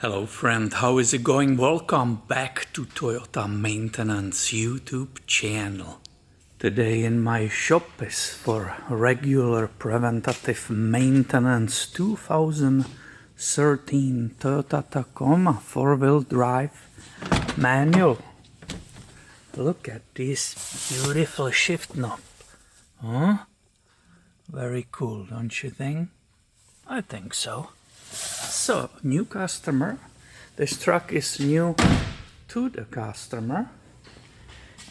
Hello friend, how is it going? Welcome back to Toyota Maintenance YouTube channel. Today in my shop is for regular preventative maintenance 2013 Toyota Tacoma 4-wheel drive manual. Look at this beautiful shift knob. Huh? Very cool, don't you think? I think so. So, new customer. This truck is new to the customer.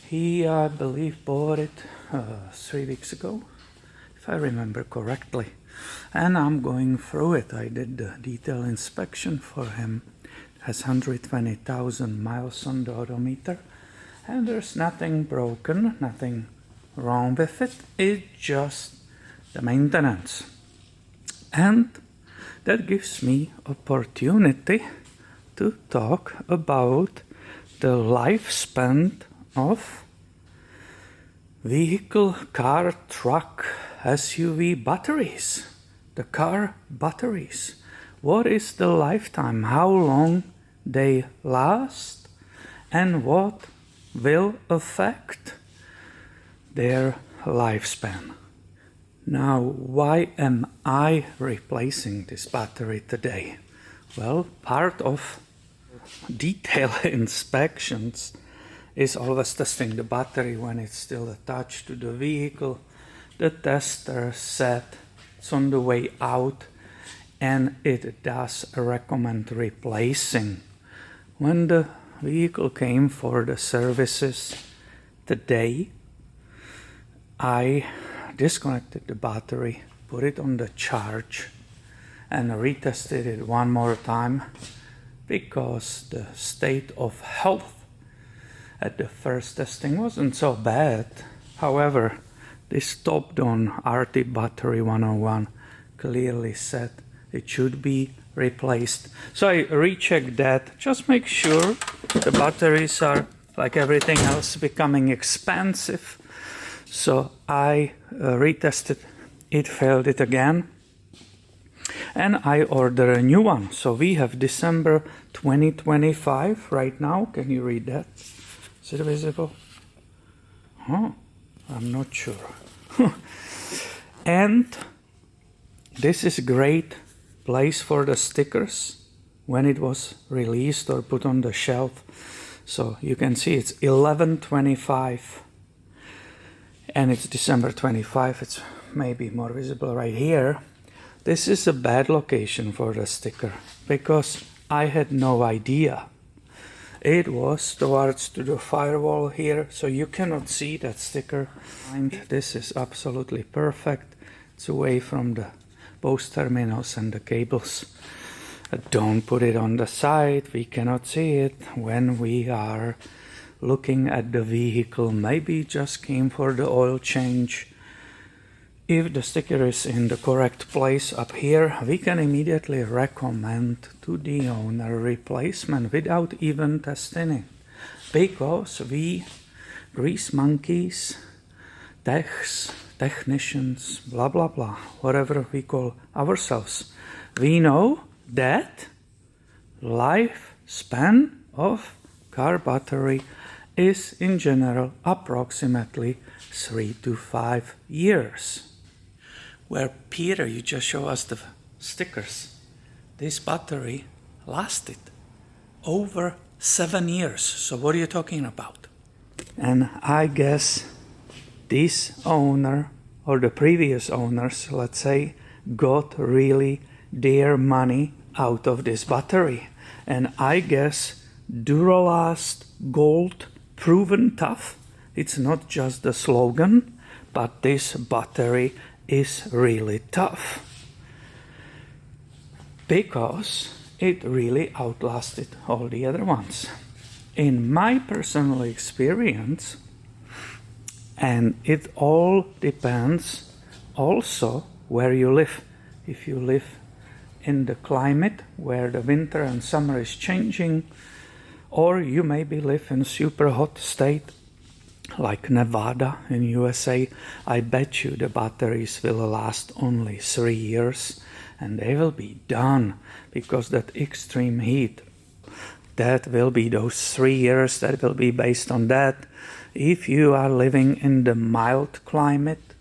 He, I believe, bought it 3 weeks ago, if I remember correctly. And I'm going through it. I did the detail inspection for him. It has 120,000 miles on the odometer. And there's nothing broken, nothing wrong with it. It's just the maintenance. And that gives me opportunity to talk about the lifespan of vehicle, car, truck, SUV batteries. The car batteries. What is the lifetime? How long they last? And what will affect their lifespan? Now, why am I replacing this battery today? Well, part of detail inspections is always testing the battery when it's still attached to the vehicle. The tester said it's on the way out and it does recommend replacing. When the vehicle came for the services today, I disconnected the battery, put it on the charge, and retested it one more time because the state of health at the first testing wasn't so bad. However, this stopped on RT Battery 101 clearly said it should be replaced. So I rechecked that, just make sure the batteries are, like everything else, becoming expensive. So I retested it, failed it again, and I ordered a new one. So we have December 2025 right now. Can you read that? Is it visible? Huh? I'm not sure. And this is a great place for the stickers when it was released or put on the shelf. So you can see it's 11/25. And it's December 25, it's maybe more visible right here. This is a bad location for the sticker because I had no idea. It was towards to the firewall here, so you cannot see that sticker. And this is absolutely perfect. It's away from the both terminals and the cables. Don't put it on the side, we cannot see it when we are looking at the vehicle. Maybe just came for the oil change. If the sticker is in the correct place up here, we can immediately recommend to the owner replacement without even testing it. Because we, grease monkeys, technicians, blah blah blah, whatever we call ourselves, we know that lifespan of car battery is in general approximately 3 to 5 years. Where Peter, you just show us the stickers. This battery lasted over 7 years. So what are you talking about? And I guess this owner or the previous owners, let's say, got really their money out of this battery. And I guess Duralast Gold proven tough. It's not just the slogan, but this battery is really tough because it really outlasted all the other ones. In my personal experience, and it all depends also where you live. If you live in the climate where the winter and summer is changing, or you maybe live in a super hot state like Nevada in USA, I bet you the batteries will last only 3 years and they will be done, because that extreme heat, that will be those 3 years, that will be based on that. If you are living in the mild climate,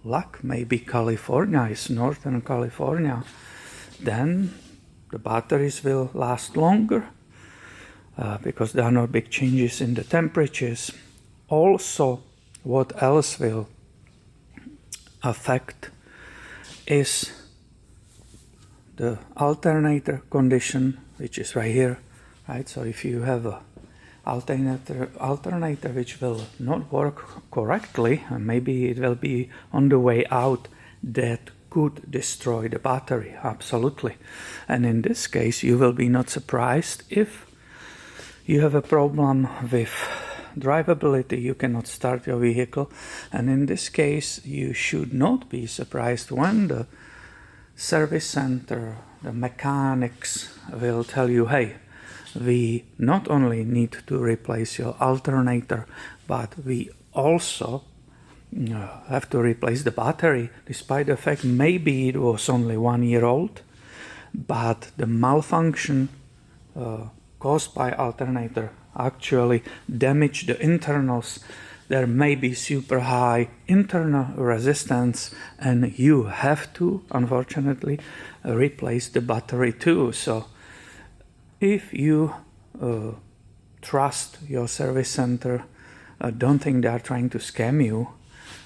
like maybe California is Northern California, then the batteries will last longer because there are no big changes in the temperatures. Also, what else will affect is the alternator condition, which is right here, right? So if you have a alternator which will not work correctly, and maybe it will be on the way out, that could destroy the battery, absolutely. And in this case, you will be not surprised if you have a problem with drivability, you cannot start your vehicle, and in this case, you should not be surprised when the service center, the mechanics will tell you, hey, we not only need to replace your alternator, but we also have to replace the battery, despite the fact maybe it was only 1 year old, but the malfunction caused by alternator actually damaged the internals. There may be super high internal resistance, and you have to, unfortunately, replace the battery too. So if you trust your service center, don't think they are trying to scam you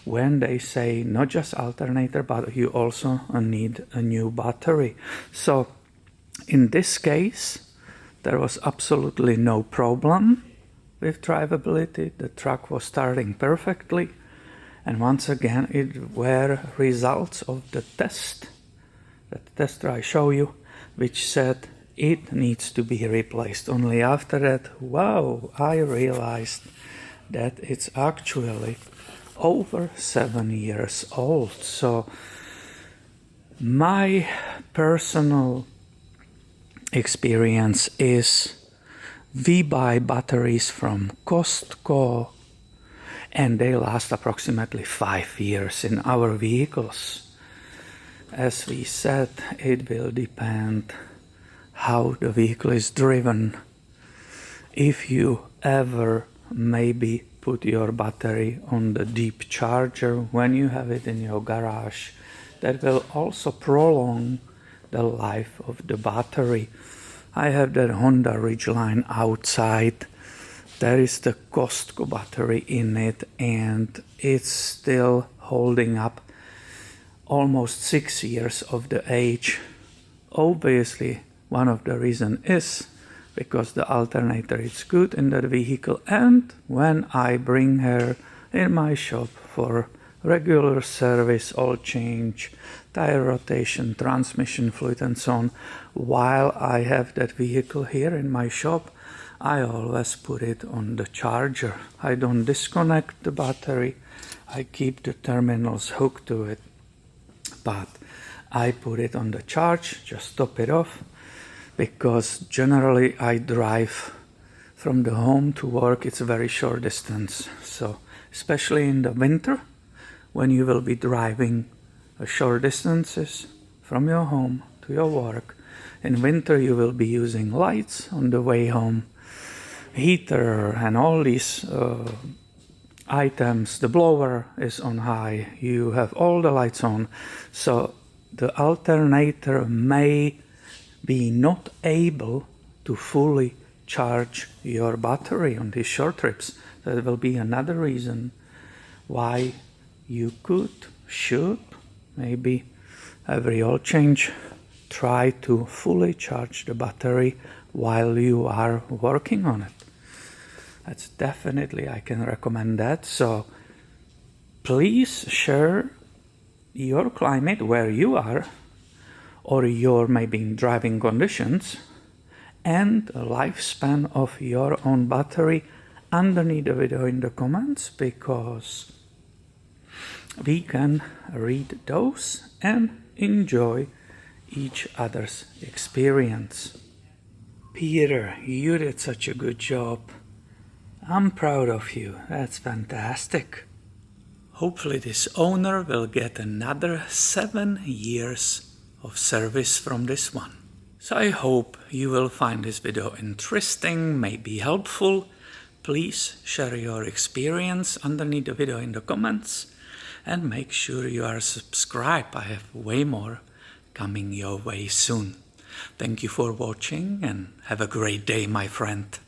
when they say not just alternator, but you also need a new battery. So in this case, there was absolutely no problem with drivability. The truck was starting perfectly. And once again, it were results of the test, that test I show you, which said it needs to be replaced. Only after that, wow, I realized that it's actually over 7 years old. So my personal experience is we buy batteries from Costco and they last approximately 5 years in our vehicles. As we said, it will depend how the vehicle is driven. If you ever maybe put your battery on the deep charger when you have it in your garage, that will also prolong the life of the battery. I have that Honda Ridgeline outside. There is the Costco battery in it, and it's still holding up almost 6 years of the age. Obviously, one of the reasons is because the alternator is good in that vehicle, and when I bring her in my shop for regular service, oil change, tire rotation, transmission fluid and so on, while I have that vehicle here in my shop, I always put it on the charger. I don't disconnect the battery, I keep the terminals hooked to it, but I put it on the charge, just top it off, because generally I drive from the home to work. It's a very short distance, so especially in the winter, when you will be driving short distances from your home to your work. In winter you will be using lights on the way home, heater and all these items. The blower is on high, you have all the lights on, so the alternator may be not able to fully charge your battery on these short trips. That will be another reason why you should, maybe every oil change, try to fully charge the battery while you are working on it. That's definitely, I can recommend that. So please share your climate where you are, or your maybe driving conditions, and the lifespan of your own battery underneath the video in the comments, because we can read those and enjoy each other's experience. Peter, you did such a good job. I'm proud of you. That's fantastic. Hopefully this owner will get another 7 years of service from this one. So I hope you will find this video interesting, maybe helpful. Please share your experience underneath the video in the comments and make sure you are subscribed. I have way more coming your way soon. Thank you for watching and have a great day, my friend.